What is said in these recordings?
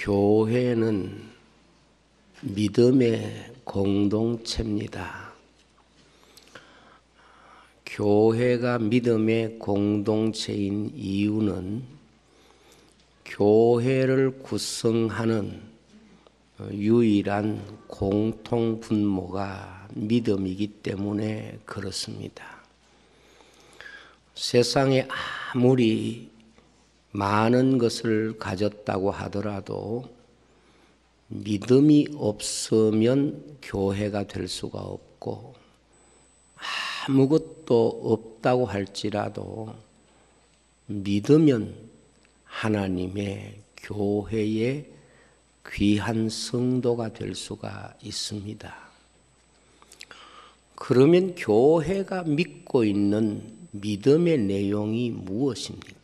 교회는 믿음의 공동체입니다. 교회가 믿음의 공동체인 이유는 교회를 구성하는 유일한 공통 분모가 믿음이기 때문에 그렇습니다. 세상에 아무리 많은 것을 가졌다고 하더라도 믿음이 없으면 교회가 될 수가 없고, 아무것도 없다고 할지라도 믿으면 하나님의 교회의 귀한 성도가 될 수가 있습니다. 그러면 교회가 믿고 있는 믿음의 내용이 무엇입니까?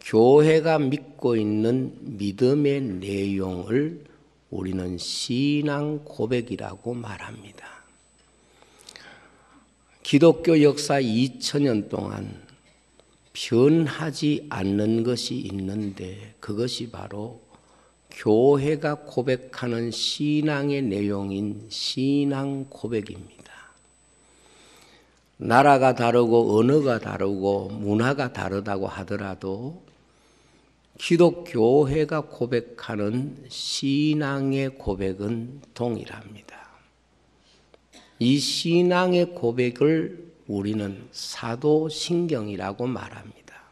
교회가 믿고 있는 믿음의 내용을 우리는 신앙 고백이라고 말합니다. 기독교 역사 2000년 동안 변하지 않는 것이 있는데, 그것이 바로 교회가 고백하는 신앙의 내용인 신앙 고백입니다. 나라가 다르고 언어가 다르고 문화가 다르다고 하더라도 기독교회가 고백하는 신앙의 고백은 동일합니다. 이 신앙의 고백을 우리는 사도신경이라고 말합니다.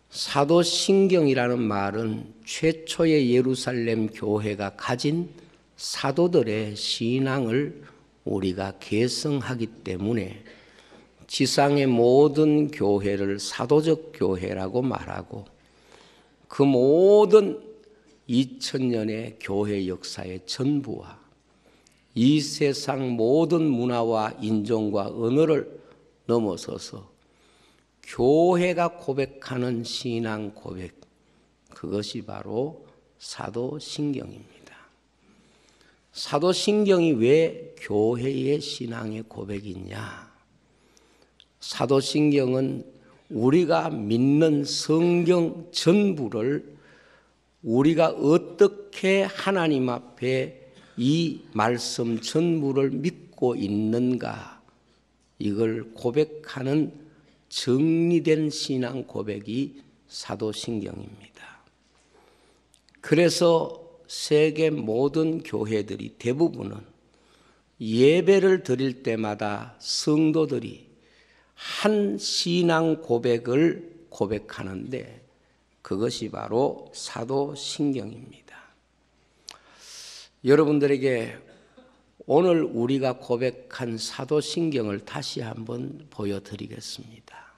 사도신경이라는 말은 최초의 예루살렘 교회가 가진 사도들의 신앙을 우리가 계승하기 때문에 지상의 모든 교회를 사도적 교회라고 말하고, 그 모든 2000년의 교회 역사의 전부와 이 세상 모든 문화와 인종과 언어를 넘어서서 교회가 고백하는 신앙 고백, 그것이 바로 사도신경입니다. 사도신경이 왜 교회의 신앙의 고백이냐? 사도신경은 우리가 믿는 성경 전부를 우리가 어떻게 하나님 앞에 이 말씀 전부를 믿고 있는가, 이걸 고백하는 정리된 신앙 고백이 사도신경입니다. 그래서 세계 모든 교회들이 대부분은 예배를 드릴 때마다 성도들이 한 신앙 고백을 고백하는데, 그것이 바로 사도신경입니다. 여러분들에게 오늘 우리가 고백한 사도신경을 다시 한번 보여드리겠습니다.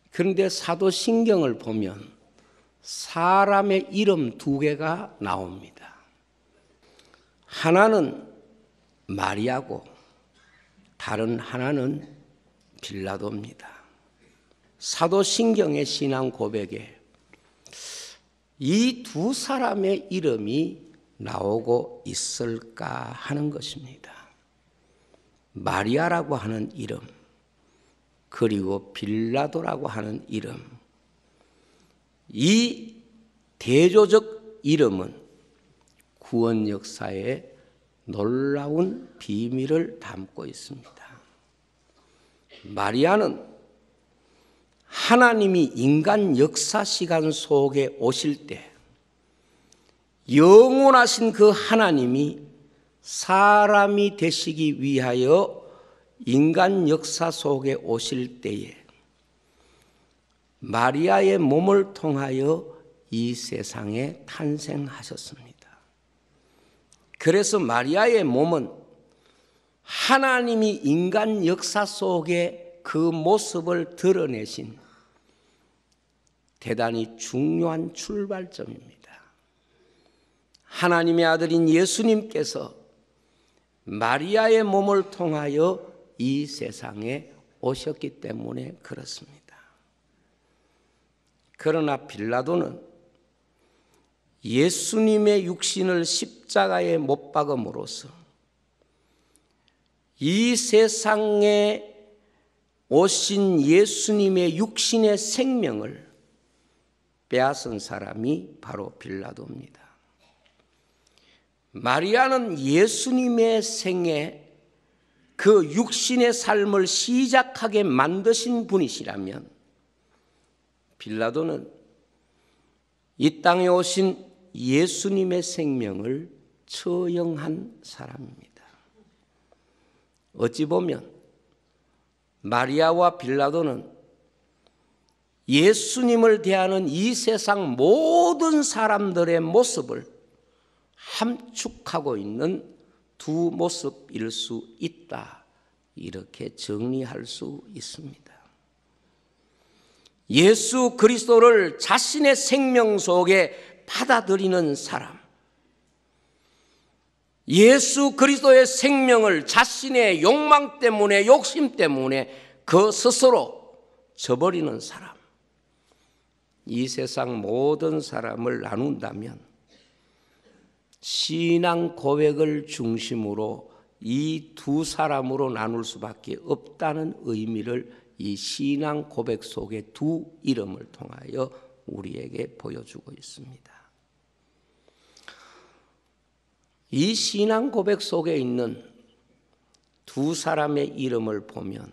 그런데 사도신경을 보면 사람의 이름 두 개가 나옵니다. 하나는 마리아고 다른 하나는 빌라도입니다. 사도신경의 신앙 고백에 이 두 사람의 이름이 나오고 있을까 하는 것입니다. 마리아라고 하는 이름, 그리고 빌라도라고 하는 이름, 이 대조적 이름은 구원 역사에 놀라운 비밀을 담고 있습니다. 마리아는 하나님이 인간 역사 시간 속에 오실 때 영원하신 그 하나님이 사람이 되시기 위하여 인간 역사 속에 오실 때에 마리아의 몸을 통하여 이 세상에 탄생하셨습니다. 그래서 마리아의 몸은 하나님이 인간 역사 속에 그 모습을 드러내신 대단히 중요한 출발점입니다. 하나님의 아들인 예수님께서 마리아의 몸을 통하여 이 세상에 오셨기 때문에 그렇습니다. 그러나 빌라도는 예수님의 육신을 십자가에 못 박음으로써 이 세상에 오신 예수님의 육신의 생명을 빼앗은 사람이 바로 빌라도입니다. 마리아는 예수님의 생애 그 육신의 삶을 시작하게 만드신 분이시라면 빌라도는 이 땅에 오신 예수님의 생명을 처형한 사람입니다. 어찌 보면 마리아와 빌라도는 예수님을 대하는 이 세상 모든 사람들의 모습을 함축하고 있는 두 모습일 수 있다. 이렇게 정리할 수 있습니다. 예수 그리스도를 자신의 생명 속에 받아들이는 사람, 예수 그리스도의 생명을 자신의 욕망 때문에, 욕심 때문에 그 스스로 저버리는 사람, 이 세상 모든 사람을 나눈다면 신앙 고백을 중심으로 이 두 사람으로 나눌 수밖에 없다는 의미를 이 신앙 고백 속의 두 이름을 통하여 우리에게 보여주고 있습니다. 이 신앙 고백 속에 있는 두 사람의 이름을 보면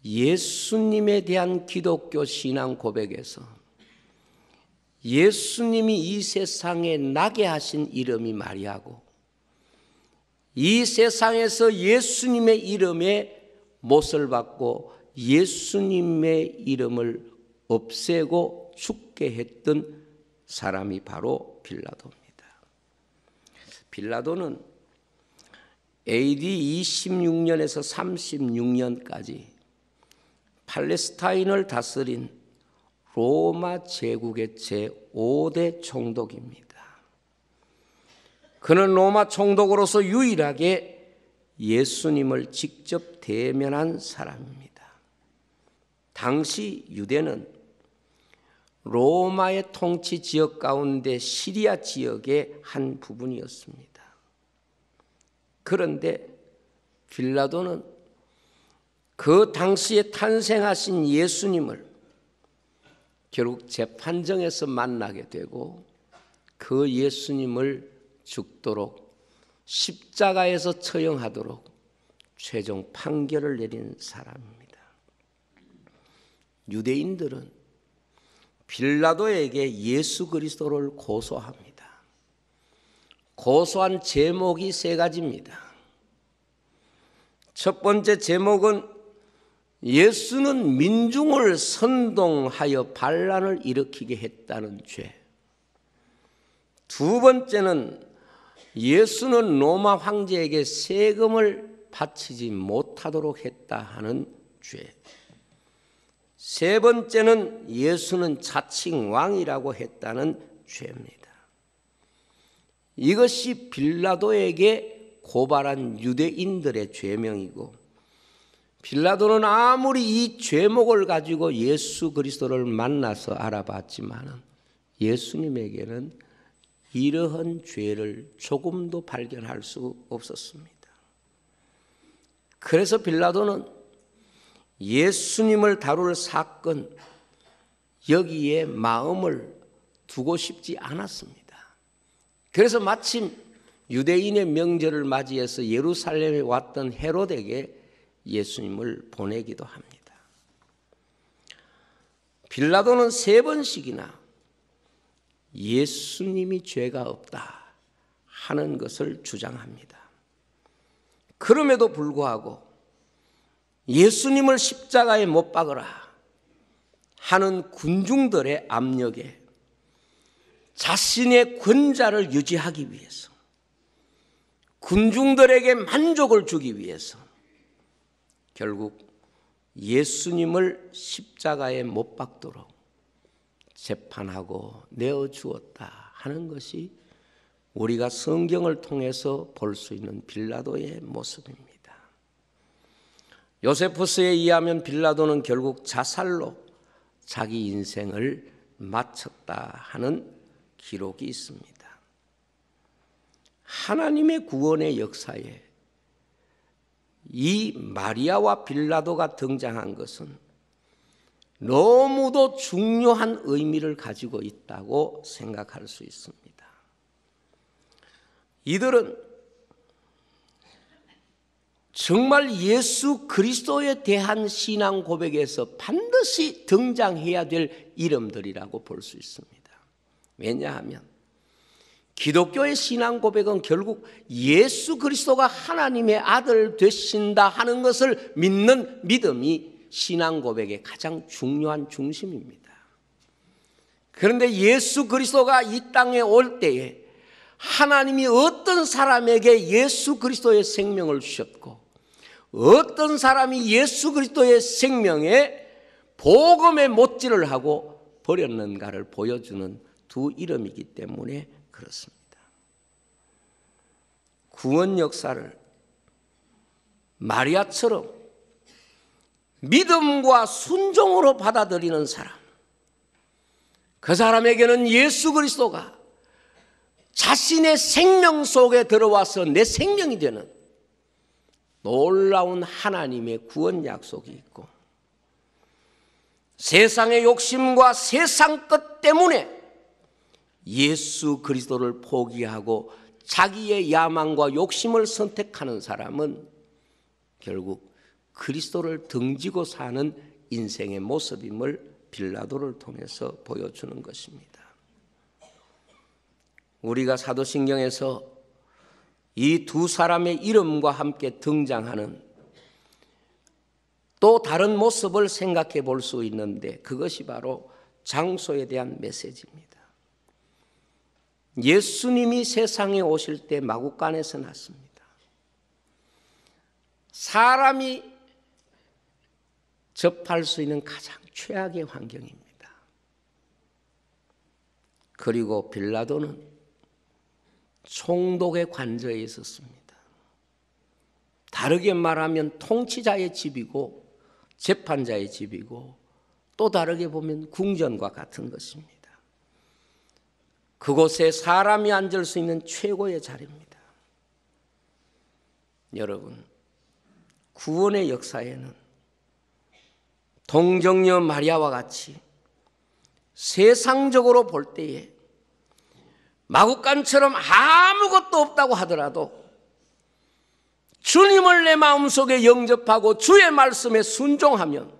예수님에 대한 기독교 신앙 고백에서 예수님이 이 세상에 나게 하신 이름이 마리아고, 이 세상에서 예수님의 이름에 못을 받고 예수님의 이름을 없애고 죽게 했던 사람이 바로 빌라도입니다. 빌라도는 AD 26년에서 36년까지 팔레스타인을 다스린 로마 제국의 제5대 총독입니다. 그는 로마 총독으로서 유일하게 예수님을 직접 대면한 사람입니다. 당시 유대는 로마의 통치 지역 가운데 시리아 지역의 한 부분이었습니다. 그런데 빌라도는 그 당시에 탄생하신 예수님을 결국 재판정에서 만나게 되고 그 예수님을 죽도록 십자가에서 처형하도록 최종 판결을 내린 사람입니다. 유대인들은 빌라도에게 예수 그리스도를 고소합니다. 고소한 제목이 세 가지입니다. 첫 번째 제목은 예수는 민중을 선동하여 반란을 일으키게 했다는 죄. 두 번째는 예수는 로마 황제에게 세금을 바치지 못하도록 했다 하는 죄. 세 번째는 예수는 자칭 왕이라고 했다는 죄입니다. 이것이 빌라도에게 고발한 유대인들의 죄명이고, 빌라도는 아무리 이 죄목을 가지고 예수 그리스도를 만나서 알아봤지만 예수님에게는 이러한 죄를 조금도 발견할 수 없었습니다. 그래서 빌라도는 예수님을 다룰 사건, 여기에 마음을 두고 싶지 않았습니다. 그래서 마침 유대인의 명절을 맞이해서 예루살렘에 왔던 헤롯에게 예수님을 보내기도 합니다. 빌라도는 세 번씩이나 예수님이 죄가 없다 하는 것을 주장합니다. 그럼에도 불구하고 예수님을 십자가에 못 박으라 하는 군중들의 압력에 자신의 권좌를 유지하기 위해서, 군중들에게 만족을 주기 위해서 결국 예수님을 십자가에 못 박도록 재판하고 내어주었다 하는 것이 우리가 성경을 통해서 볼 수 있는 빌라도의 모습입니다. 요세푸스에 의하면 빌라도는 결국 자살로 자기 인생을 마쳤다 하는 기록이 있습니다. 하나님의 구원의 역사에 이 마리아와 빌라도가 등장한 것은 너무도 중요한 의미를 가지고 있다고 생각할 수 있습니다. 이들은 정말 예수 그리스도에 대한 신앙 고백에서 반드시 등장해야 될 이름들이라고 볼 수 있습니다. 왜냐하면 기독교의 신앙 고백은 결국 예수 그리스도가 하나님의 아들 되신다 하는 것을 믿는 믿음이 신앙 고백의 가장 중요한 중심입니다. 그런데 예수 그리스도가 이 땅에 올 때에 하나님이 어떤 사람에게 예수 그리스도의 생명을 주셨고 어떤 사람이 예수 그리스도의 생명에 복음의 못질을 하고 버렸는가를 보여주는 두 이름이기 때문에 그렇습니다. 구원 역사를 마리아처럼 믿음과 순종으로 받아들이는 사람, 그 사람에게는 예수 그리스도가 자신의 생명 속에 들어와서 내 생명이 되는 놀라운 하나님의 구원 약속이 있고, 세상의 욕심과 세상 것 때문에 예수 그리스도를 포기하고 자기의 야망과 욕심을 선택하는 사람은 결국 그리스도를 등지고 사는 인생의 모습임을 빌라도를 통해서 보여주는 것입니다. 우리가 사도신경에서 이 두 사람의 이름과 함께 등장하는 또 다른 모습을 생각해 볼 수 있는데, 그것이 바로 장소에 대한 메시지입니다. 예수님이 세상에 오실 때 마구간에서 났습니다. 사람이 접할 수 있는 가장 최악의 환경입니다. 그리고 빌라도는 총독의 관저에 있었습니다. 다르게 말하면 통치자의 집이고 재판자의 집이고, 또 다르게 보면 궁전과 같은 것입니다. 그곳에 사람이 앉을 수 있는 최고의 자리입니다. 여러분, 구원의 역사에는 동정녀 마리아와 같이 세상적으로 볼 때에 마구간처럼 아무것도 없다고 하더라도 주님을 내 마음속에 영접하고 주의 말씀에 순종하면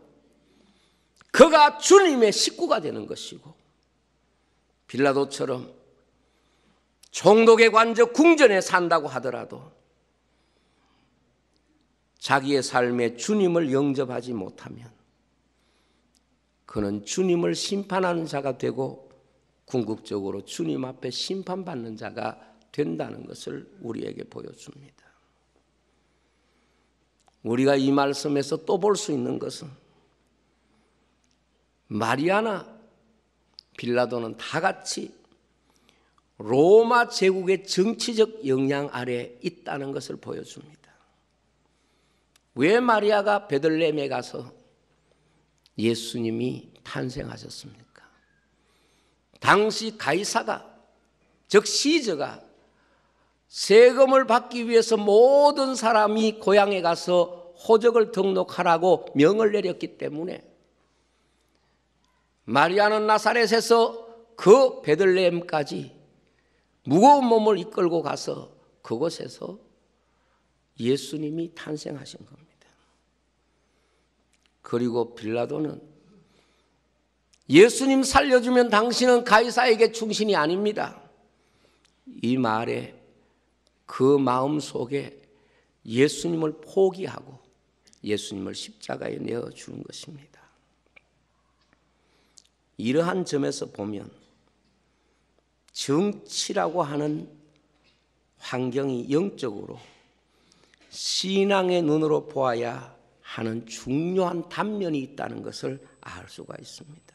그가 주님의 식구가 되는 것이고, 빌라도처럼 총독의 관저 궁전에 산다고 하더라도 자기의 삶에 주님을 영접하지 못하면 그는 주님을 심판하는 자가 되고 궁극적으로 주님 앞에 심판받는 자가 된다는 것을 우리에게 보여줍니다. 우리가 이 말씀에서 또 볼 수 있는 것은 마리아나 빌라도는 다 같이 로마 제국의 정치적 영향 아래 있다는 것을 보여줍니다. 왜 마리아가 베들레헴에 가서 예수님이 탄생하셨습니까? 당시 가이사가, 즉 시저가 세금을 받기 위해서 모든 사람이 고향에 가서 호적을 등록하라고 명을 내렸기 때문에 마리아는 나사렛에서 그 베들레헴까지 무거운 몸을 이끌고 가서 그곳에서 예수님이 탄생하신 겁니다. 그리고 빌라도는 예수님 살려주면 당신은 가이사에게 충신이 아닙니다. 이 말에 그 마음 속에 예수님을 포기하고 예수님을 십자가에 내어주는 것입니다. 이러한 점에서 보면 정치라고 하는 환경이 영적으로 신앙의 눈으로 보아야 하는 중요한 단면이 있다는 것을 알 수가 있습니다.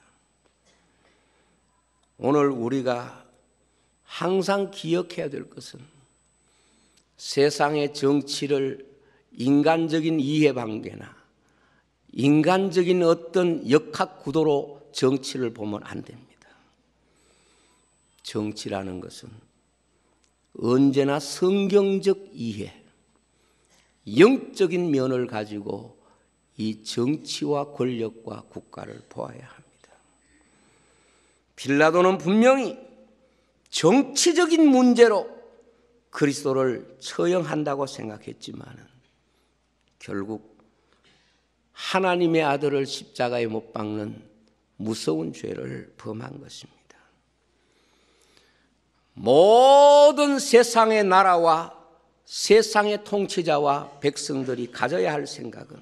오늘 우리가 항상 기억해야 될 것은 세상의 정치를 인간적인 이해관계나 인간적인 어떤 역학 구도로 정치를 보면 안 됩니다. 정치라는 것은 언제나 성경적 이해, 영적인 면을 가지고 이 정치와 권력과 국가를 보아야 합니다. 빌라도는 분명히 정치적인 문제로 그리스도를 처형한다고 생각했지만 결국 하나님의 아들을 십자가에 못 박는 무서운 죄를 범한 것입니다. 모든 세상의 나라와 세상의 통치자와 백성들이 가져야 할 생각은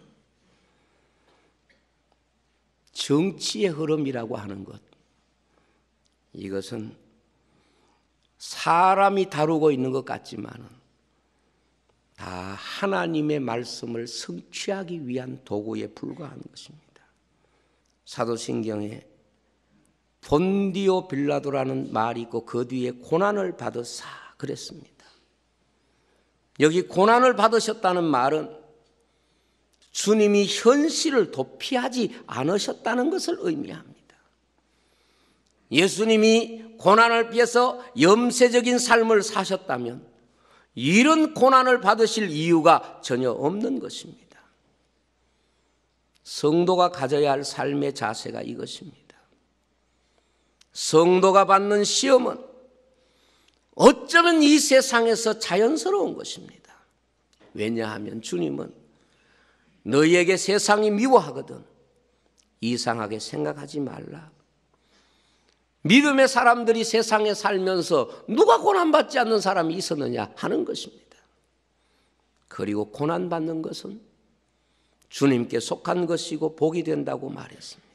정치의 흐름이라고 하는 것, 이것은 사람이 다루고 있는 것 같지만 다 하나님의 말씀을 성취하기 위한 도구에 불과한 것입니다. 사도신경에 본디오 빌라도라는 말이 있고 그 뒤에 고난을 받으사 그랬습니다. 여기 고난을 받으셨다는 말은 주님이 현실을 도피하지 않으셨다는 것을 의미합니다. 예수님이 고난을 피해서 염세적인 삶을 사셨다면 이런 고난을 받으실 이유가 전혀 없는 것입니다. 성도가 가져야 할 삶의 자세가 이것입니다. 성도가 받는 시험은 어쩌면 이 세상에서 자연스러운 것입니다. 왜냐하면 주님은 너희에게 세상이 미워하거든 이상하게 생각하지 말라. 믿음의 사람들이 세상에 살면서 누가 고난받지 않는 사람이 있었느냐 하는 것입니다. 그리고 고난받는 것은 주님께 속한 것이고 복이 된다고 말했습니다.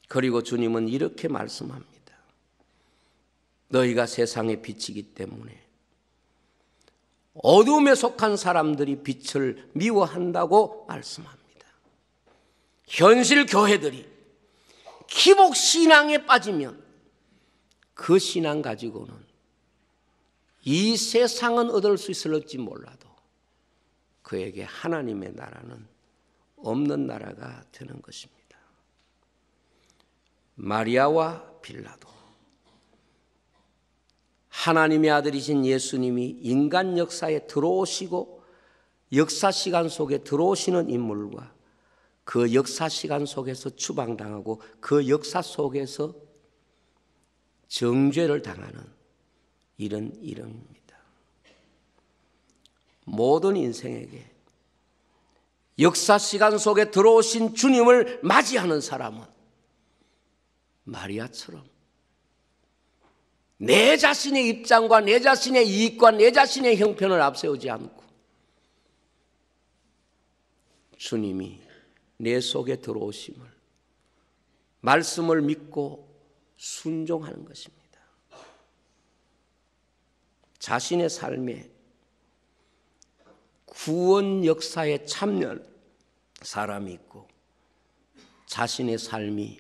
그리고 주님은 이렇게 말씀합니다. 너희가 세상의 빛이기 때문에 어둠에 속한 사람들이 빛을 미워한다고 말씀합니다. 현실 교회들이 기복 신앙에 빠지면 그 신앙 가지고는 이 세상은 얻을 수 있을지 몰라도 그에게 하나님의 나라는 없는 나라가 되는 것입니다. 마리아와 빌라도, 하나님의 아들이신 예수님이 인간 역사에 들어오시고 역사 시간 속에 들어오시는 인물과 그 역사 시간 속에서 추방당하고 그 역사 속에서 정죄를 당하는 이런 이름입니다. 모든 인생에게 역사 시간 속에 들어오신 주님을 맞이하는 사람은 마리아처럼 내 자신의 입장과 내 자신의 이익과 내 자신의 형편을 앞세우지 않고 주님이 내 속에 들어오심을, 말씀을 믿고 순종하는 것입니다. 자신의 삶에 구원 역사에 참여할 사람이 있고 자신의 삶이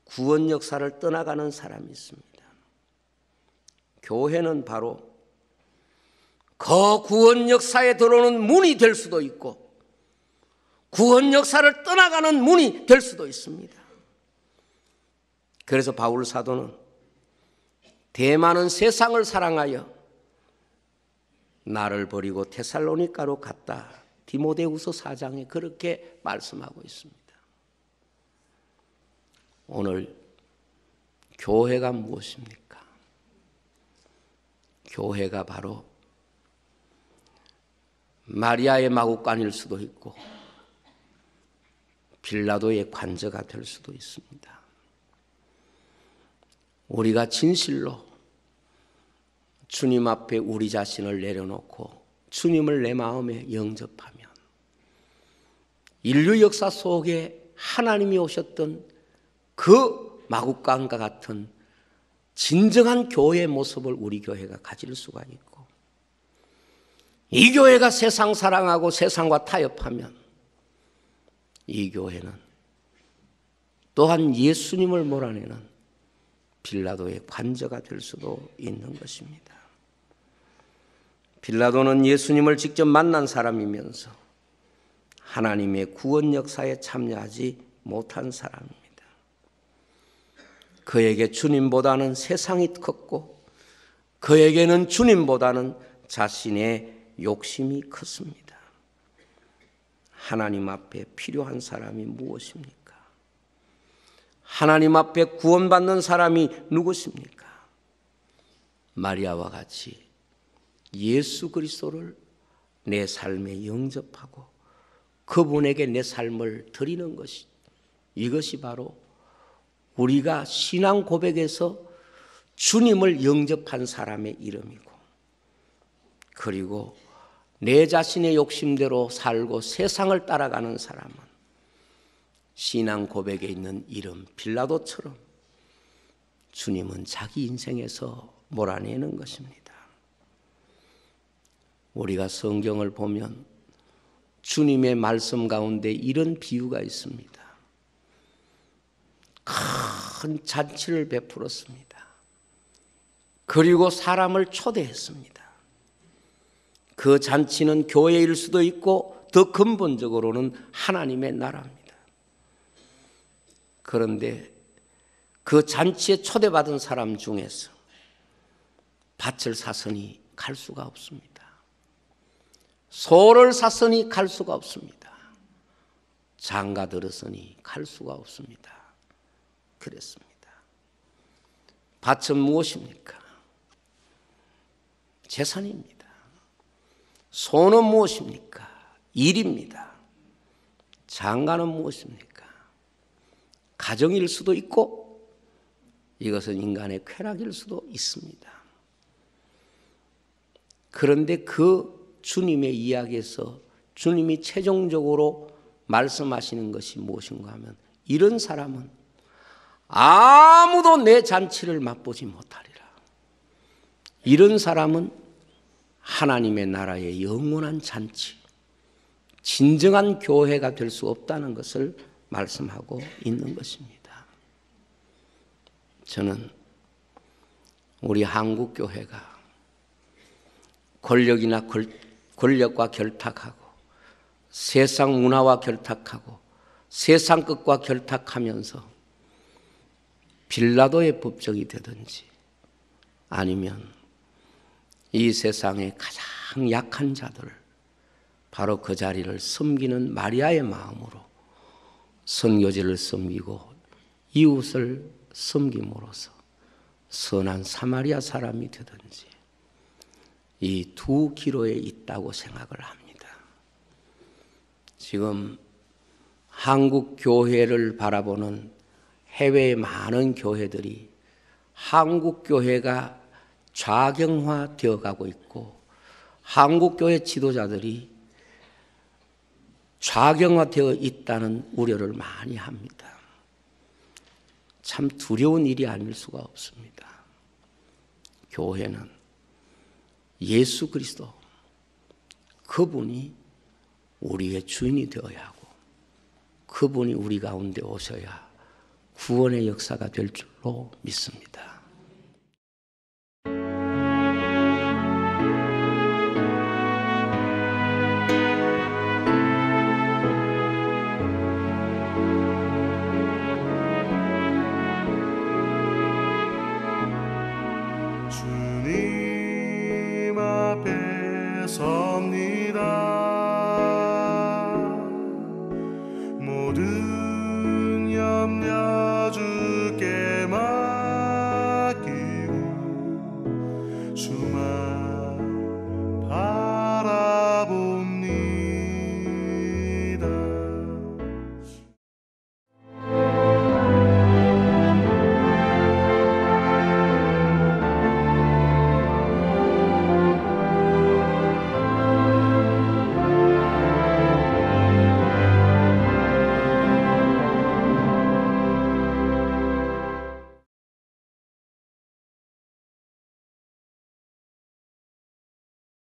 구원 역사를 떠나가는 사람이 있습니다. 교회는 바로 그 구원 역사에 들어오는 문이 될 수도 있고 구원 역사를 떠나가는 문이 될 수도 있습니다. 그래서 바울 사도는 대만은 세상을 사랑하여 나를 버리고 데살로니가로 갔다. 디모데후서 4장에 그렇게 말씀하고 있습니다. 오늘 교회가 무엇입니까? 교회가 바로 마리아의 마구간일 수도 있고 빌라도의 관저가 될 수도 있습니다. 우리가 진실로 주님 앞에 우리 자신을 내려놓고 주님을 내 마음에 영접하면 인류 역사 속에 하나님이 오셨던 그 마구간과 같은 진정한 교회의 모습을 우리 교회가 가질 수가 있고 이 교회가 세상 사랑하고 세상과 타협하면 이 교회는 또한 예수님을 몰아내는 빌라도의 관저가 될 수도 있는 것입니다. 빌라도는 예수님을 직접 만난 사람이면서 하나님의 구원 역사에 참여하지 못한 사람입니다. 그에게 주님보다는 세상이 컸고 그에게는 주님보다는 자신의 욕심이 컸습니다. 하나님 앞에 필요한 사람이 무엇입니까? 하나님 앞에 구원받는 사람이 누구십니까? 마리아와 같이 예수 그리스도를 내 삶에 영접하고 그분에게 내 삶을 드리는 것이, 이것이 바로 우리가 신앙 고백에서 주님을 영접한 사람의 이름이고, 그리고 내 자신의 욕심대로 살고 세상을 따라가는 사람은 신앙 고백에 있는 이름 빌라도처럼 주님은 자기 인생에서 몰아내는 것입니다. 우리가 성경을 보면 주님의 말씀 가운데 이런 비유가 있습니다. 큰 잔치를 베풀었습니다. 그리고 사람을 초대했습니다. 그 잔치는 교회일 수도 있고 더 근본적으로는 하나님의 나라입니다. 그런데 그 잔치에 초대받은 사람 중에서 밭을 샀으니 갈 수가 없습니다. 소를 샀으니 갈 수가 없습니다. 장가 들었으니 갈 수가 없습니다. 그랬습니다. 밭은 무엇입니까? 재산입니다. 소는 무엇입니까? 일입니다. 장가는 무엇입니까? 가정일 수도 있고 이것은 인간의 쾌락일 수도 있습니다. 그런데 그 주님의 이야기에서 주님이 최종적으로 말씀하시는 것이 무엇인가 하면, 이런 사람은 아무도 내 잔치를 맛보지 못하리라. 이런 사람은 하나님의 나라의 영원한 잔치, 진정한 교회가 될 수 없다는 것을 말씀하고 있는 것입니다. 저는 우리 한국 교회가 권력과 결탁하고 세상 문화와 결탁하고 세상 것과 결탁하면서 빌라도의 법정이 되든지, 아니면 이 세상의 가장 약한 자들, 바로 그 자리를 섬기는 마리아의 마음으로 선교지를 섬기고 이웃을 섬김으로써 선한 사마리아 사람이 되든지, 이 두 기로에 있다고 생각을 합니다. 지금 한국 교회를 바라보는 해외의 많은 교회들이 한국 교회가 좌경화되어 가고 있고, 한국 교회 지도자들이 좌경화되어 있다는 우려를 많이 합니다. 참 두려운 일이 아닐 수가 없습니다. 교회는 예수 그리스도, 그분이 우리의 주인이 되어야 하고 그분이 우리 가운데 오셔야 구원의 역사가 될 줄로 믿습니다.